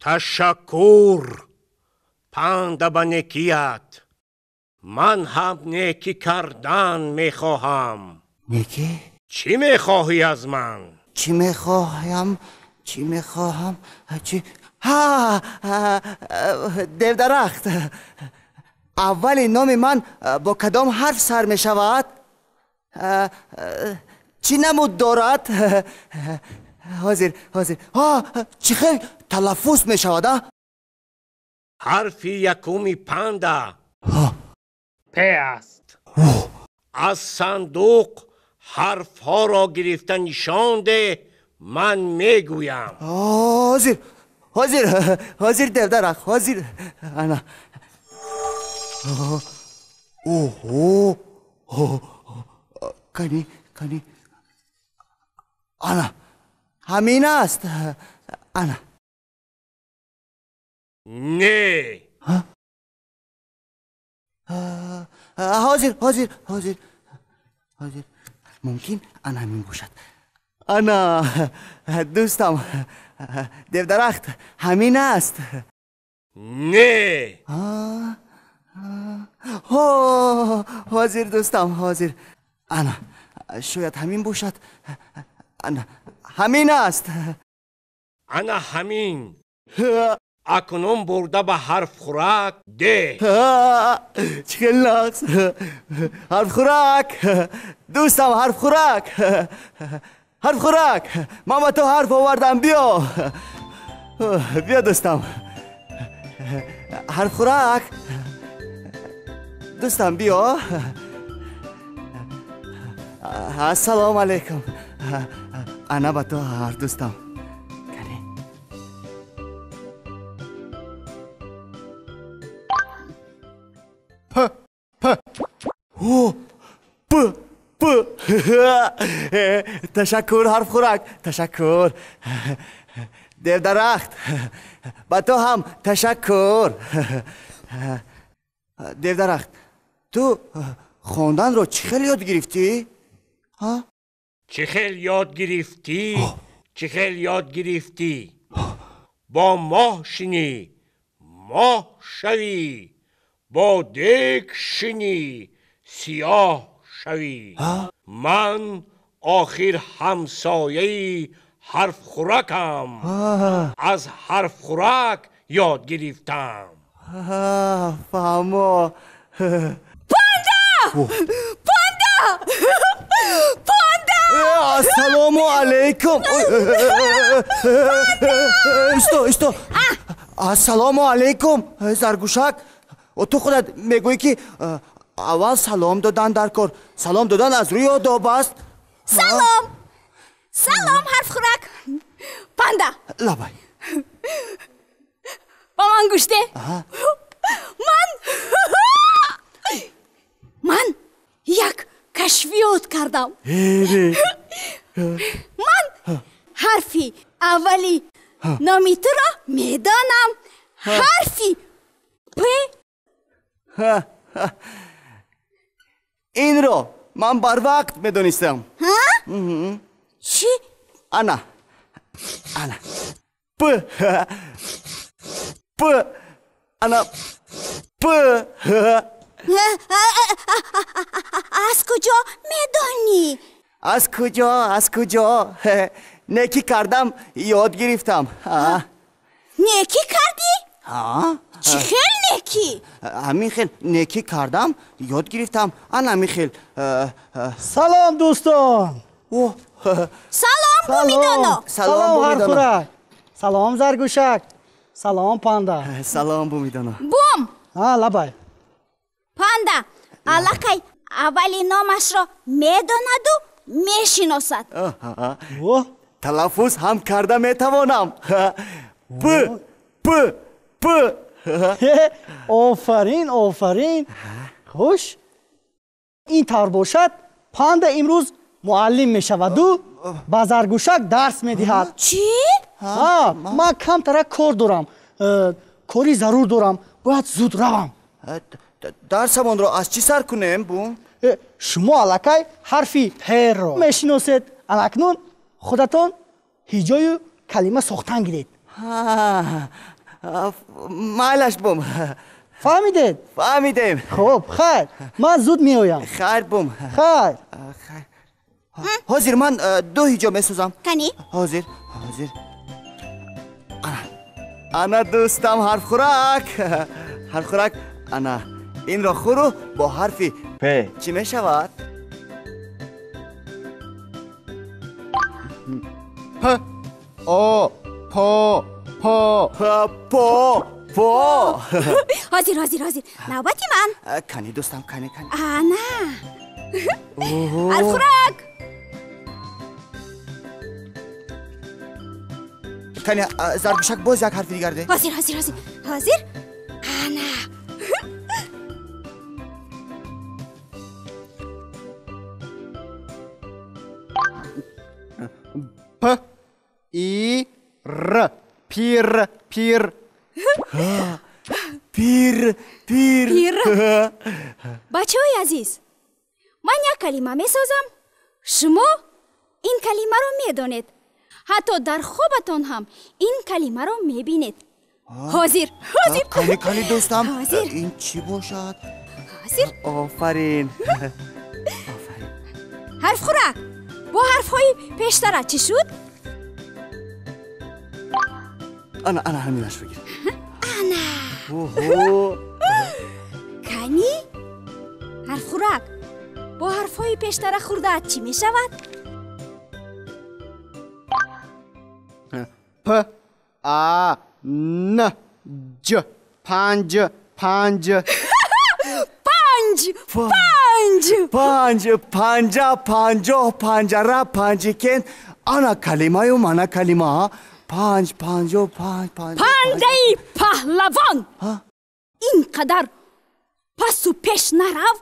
تشکر پند به نیکیت. من هم نیکی کردن میخواهم. نیکی؟ چی میخواهی از من؟ چی میخواهم؟ دیودرخت، اول نام من با کدام حرف سر میشود؟ چی نمود دارد؟ حاضر چی خیلی تلفظ میشود؟ حرف یکمی پنده پ است. از صندوق حرف ها را گرفته نشان ده. من میگویم. حاضر دیودرخت، حاضر. انا کنی انا همین است. انا نه. حاضر ممکن انا همین باشد. انا دوستم دیودرخت همین است. نه. حاضر دوستم، حاضر. انا شاید همین باشد. انا همین است. انا همین. اکنون برده به حرف خوراک ده. چه نقص. حرف خوراک دوستم، حرف خوراک. من با تو حرف آوردم. بیا دوستم. حرف خوراک دوستم، بیا. السلام علیکم. انا با تو حرف دوستم. تشکر حرف خوراک، تشکر. دیودرخت با تو هم تشکر. دیودرخت، تو خواندن رو چه خیلی یاد گرفتی؟ چه خیلی یاد گرفتی؟ با ماه شنی ماه شوی، با دیگ شنی سیاه شوی. من آخر همسایه حرف خوراکم. از حرف خوراک یاد گرفتم. فهمو. پاندا! السلام علیکم. ایستو. السلام علیکم زرگوشک. و تو خودت میگویی که اول سلام دادن در کار، سلام دادن از روی آداب است. سلام حرف خوراک. پاندا لبای با من گوش ده. من یک کشفیات کردم. من حرفی اولی نامی تو را میدانم. حرفی پ. این رو من بر وقت میدونستم. چی؟ انا پ. انا پ. از کجا میدانی؟ از کجا؟ نیکی کردم یاد گرفتم. نیکی کردی؟ چی خیل نیکی؟ همین خیل نیکی کردم یاد گرفتم. همین خیل. سلام دوستان. سلام بومیدانا. سلام حرف خوراک. سلام زرگوشک. سلام پاندا. سلام بومیدانا. بوم. لبای پاندا علاقه اولی نامش را میداند و میشناسد. تلفظ هم کرده میتوانم. پ. آفرین خوش. این طور باشد پاندا امروز معلم میشود و با زرگوشک درس میدهد. چی؟ ما کم تر کار دارم. کاری ضرور دارم. باید زود روم. درسمان رو از چی سر کنیم بوم؟ شما الکی حرفی پر رو میشناسید. اکنون خودتان هیجای کلمه ساختن گیرید. مایلش بوم. فهمیدید؟ فهمیدیم. خب خیر من زود میایم. خیر بوم. خیر. حاضر من 2 هیجا میسازم. کنی؟ حاضر. انا دوستم حرف خوراک. انا این را خورو با حرفی پ چی میشود؟ پ او پا حاضر نوبتی من. کنی دوستم کنی نه حرف خوراک. کنی زرگوشک باز یک حرفی دیگر ده. حاضر نه پ ای ر پیر بچه های عزیز، من یک کلمه می سازم. شما این کلمه رو می دانید. حتی در خوابتان هم این کلمه رو می بینید. حاضر کنی دوستم. حاضر. این چی باشد؟ حاضر. آفرین. حرف خوراک. با حرف های پیشتر چی شد؟ انا همینش بگیر. کنی؟ حرف خوراک. با حرف های پیشتر خورده چی می شود؟ پ آ ن ج پنج پنجا پنجره پنجکن انا کلمه و مانا کلمه پنج پندهی پهلوان. اینقدر پس و پیش نرو.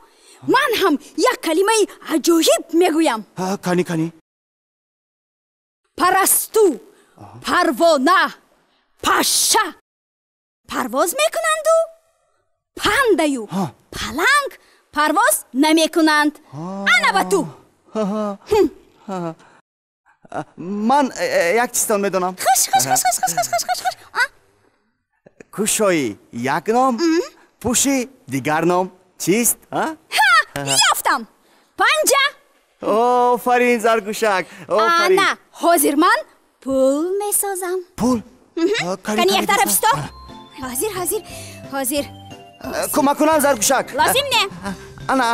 من هم یک کلمه عجایب میگویم. کنی پرستو، پروانه، پشه پرواز میکنند و پندهیو پلنگ پرواز نمیکنند. انا تو من یک چیزتان میدونم. خوش کوشایی یک نام، پوشی دیگر نام چیست؟ یافتم. پنجه. آفرین زرگوشک. انا حاضر من پول میسازم. پول؟ کنی یک طرف استا. حاضر کمک کنم زرگوشک. لازم نه.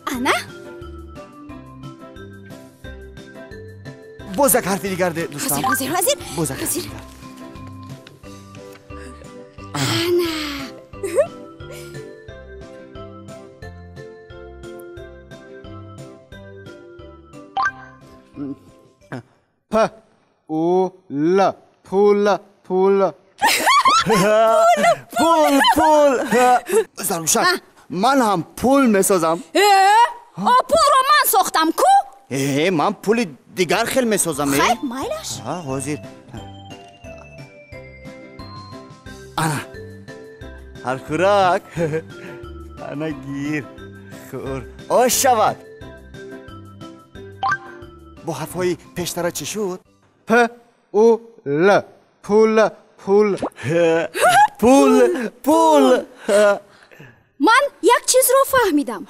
انا باز یک حرفی دیگر ده دوستم. حاضر باز یک حرفی دیگر. پ او ل پول زرگوشک من هم پول میسازم. پول رو من ساختم کو؟ من پول دیگر خیلی میسازم. خیر مایلش. حاضر. انا هر خوراک انا گیر خور آش شود. با حرفهای پیشتر چی شد؟ پ او ل پول من یک چیز رو فهمیدم.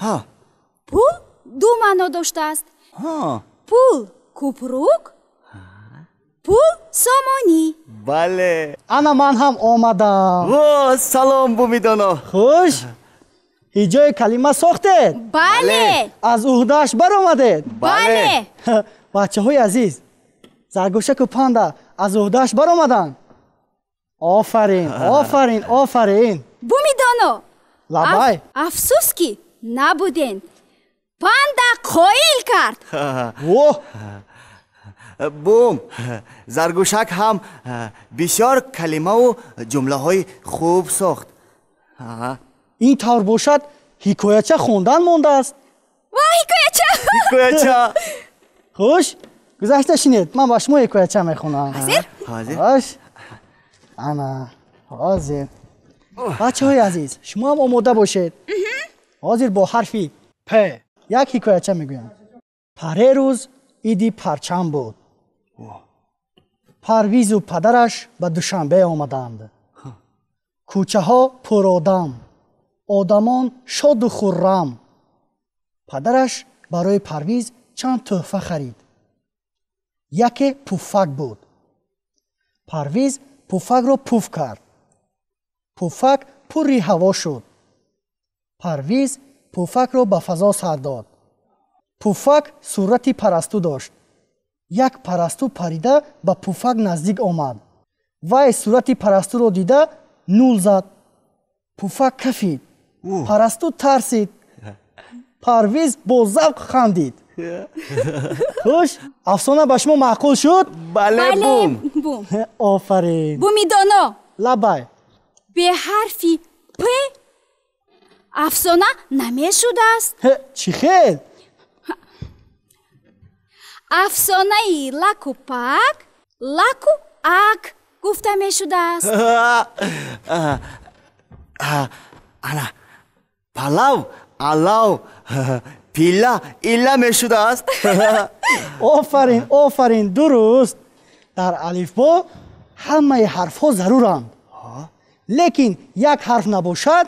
پول دو معنا داشته است. پول کوپروک، پول سامانی. بله. انا من هم آمدم. سلام بومیدانا. خوش هیجای کلمه ساختید؟ بله. از عهده‌اش برآمدید؟ بله. بچه های عزیز، زرگوشک و پاندا از عهده‌اش برآمدن. آفرین. بومیدانو لبای افسوس که نبودین. پاندا قایل کرد. بوم زرگوشک هم بسیار کلمه و جمله های خوب ساخت. این طور باشد حکایتچه خوندن مانده است. و حکایچه خوش گذشته شنید من با شما حکایچه میخونم حاضر باش انا حاضر بچه های عزیز شما هم آماده باشید حاضر با حرفی پ یک حکایچه میگویم پره روز ایدی پرچم بود پرویز و پدرش به دوشنبه آمدند کوچه ها پر آدم آدمان شاد و خرم پدرش برای پرویز چند تحفه خرید یکی پوفک بود پرویز پوفک را پوف کرد پوفک پری هوا شد پرویز پوفک را به فضا سر داد پوفک صورتی پرستو داشت یک پرستو پریده به پوفک نزدیک آمد وای صورتی پرستو را دیده نول زد پوفک کفید پرستو ترسید پرویز با ذوق خندید خوش افسانه به شما معقول شد بله بوم بوم آفرین بومیدانو لبای به حرفی پ افسانه نمیشده است چی خیل افسانه لکو پک لکو اک گفته میشده است انا پلاو الاو پیلا ایلا میشده است آفرین آفرین درست در الفبا همه حرف ها ضرورند لیکن یک حرف نباشد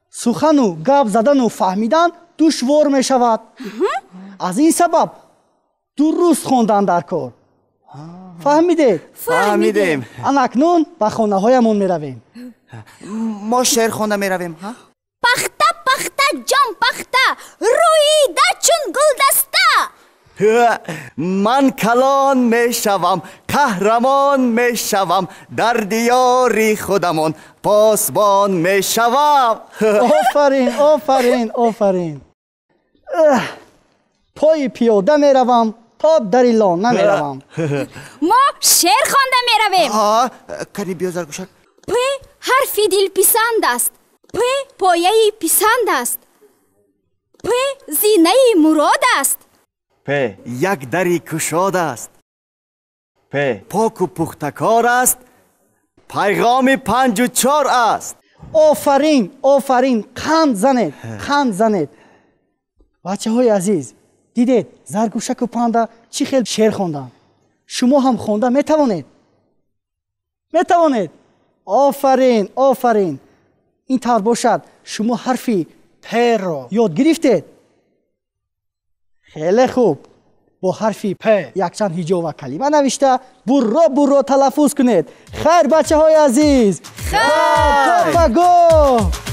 سخن و گپ زدن و فهمیدن دشوار می شود از این سبب درست خواندن در کار فهمیدید فهمیدیم اکنون به خانه هایمون می رویم ما شعر خونده می رویم پخته پخته جام پخته رویده چون گلدسته من کلان می شوم قهرمان می شوم در دیاری خودمان پاسبان می شوم آفرین آفرین آفرین پای پیاده می روم تا در لانه نمی روم ما شعر خوانده می رویم کنی بیا زرگوشک پ حرفی دل پسند است پ پایه پسند است پ زینه مراد است پ یک دری کشاد است پ پاک و پختکار است پیغام 5 و 4 است آفرین آفرین خند زنید بچه های عزیز دیدید زرگوشک و پاندا چی خیلی شعر خوندن شما هم خونده میتوانید آفرین آفرین این طور باشد شما حرفی پ را یاد گرفتید خیلی خوب با حرفی پ یک چند هجا و کلمه نوشته برو تلفظ کنید خیر بچه های عزیز خیر تا بگو